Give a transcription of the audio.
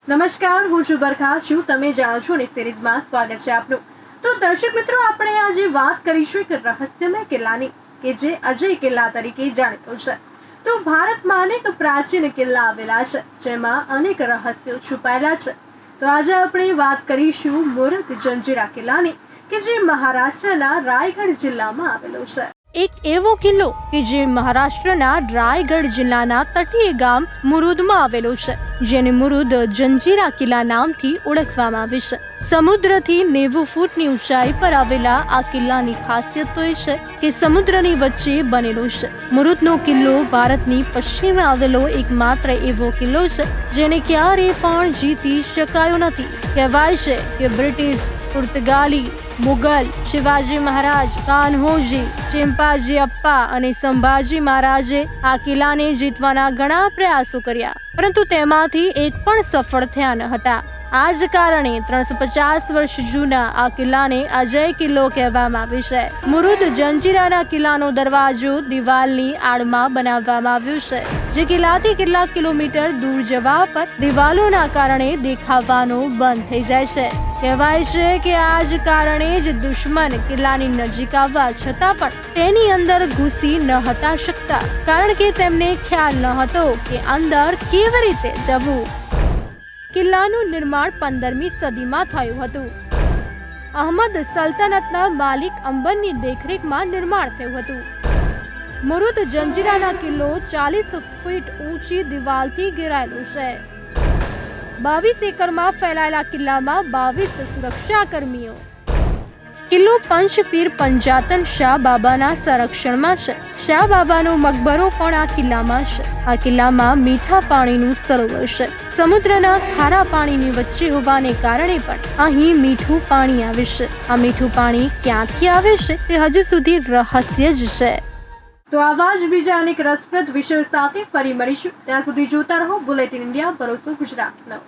નમસ્કાર, હું છું બરખા છું. તમે જાણો છો ને સિરીઝમાં સ્વાગત છે આપનું. તો દર્શક મિત્રો, આપણે આજે વાત કરીશું એક રહસ્યમય કિલ્લાની કે જે અજય કિલ્લા તરીકે જાણીતો છે. તો ભારતમાં અનેક પ્રાચીન કિલ્લા આવેલા છે જેમાં અનેક રહસ્યો છુપાયેલા છે. તો આજે આપણે વાત કરીશું મુરુદ જંજીરા કિલ્લાની કે જે મહારાષ્ટ્રના રાયગઢ જિલ્લામાં આવેલો છે. એક એવો કિલ્લો કે જે મહારાષ્ટ્રના રાયગઢ જિલ્લાના તટીય ગામ મુરુદમાં આવેલો છે, જેને મુરુદ જંજીરા કિલ્લા નામથી ઓળખવામાં આવે છે. સમુદ્રથી 90 ફૂટની ઊંચાઈ પર આવેલા આ કિલ્લાની ખાસિયત તો એ છે કે સમુદ્રની વચ્ચે બનેલો છે. મુરુદનો કિલ્લો ભારતની પશ્ચિમે આવેલો એકમાત્ર એવો કિલ્લો છે જેને ક્યારેય પણ જીતી શકાયો નથી. કહેવાય છે કે બ્રિટિશ, પુર્તગાલી, મુગલ, શિવાજી મહારાજ, કાન્હોજી, ચેમ્પાજી અપ્પા અને સંભાજી મહારાજે આ કિલ્લાને જીતવાના ઘણા પ્રયાસો કર્યા, પરંતુ તેમાંથી એક પણ સફળ થયા ન હતા. આ જ કારણે 350 વર્ષ જૂના આ કિલ્લાને અજય કિલ્લો કહેવામાં આવે છે. મુરુદ જંજીરાના કિલ્લાનો દરવાજો દિવાલની આડમાં બનાવવામાં આવ્યો છે, જે કિલ્લાથી કેટલાક કિલોમીટર દૂર જવા પર દિવાલોના કારણે દેખાવાનો બંધ થઈ જાય છે. કહેવાય છે કે આ જ કારણે જ દુશ્મન કિલ્લાની નજીક આવવા છતાં પણ તેની અંદર ઘૂસી ન હતા શકતા, કારણ કે તેમને ખ્યાલ ન હતો કે અંદર કેવી રીતે જવું. કિલ્લાનું નિર્માણ 15મી સદીમાં થયું હતું. અહમદ સલ્તનતના માલિક અંબરની દેખરેખમાં નિર્માણ થયું હતું. મુરુદ જંજીરાના કિલ્લો 40 ફીટ ઊંચી દિવાલથી ઘેરાયેલો છે. 22 એકરમાં ફેલાયેલા કિલ્લામાં 22 સુરક્ષા કર્મીઓ. કિલ્લો પંચપીર પંજાતન શાહ બાબાના સંરક્ષણમાં છે. શાહ બાબાનો મકબરો પણ આ કિલ્લામાં છે. આ કિલ્લામાં મીઠા પાણીનું સરોવર છે. સમુદ્રના ખારા પાણીની વચ્ચે હોવાને કારણે પણ અહીં મીઠું પાણી આવે છે. આ મીઠું પાણી ક્યાંથી આવે છે તે હજુ સુધી રહસ્ય જ છે. તો આવા જ બીજા અનેક રસપ્રદ વિષયો સાથે ફરી મળીશું. ત્યાં સુધી જોતા રહો બુલેટિન ઇન્ડિયા, ભરોસો ગુજરાતનો.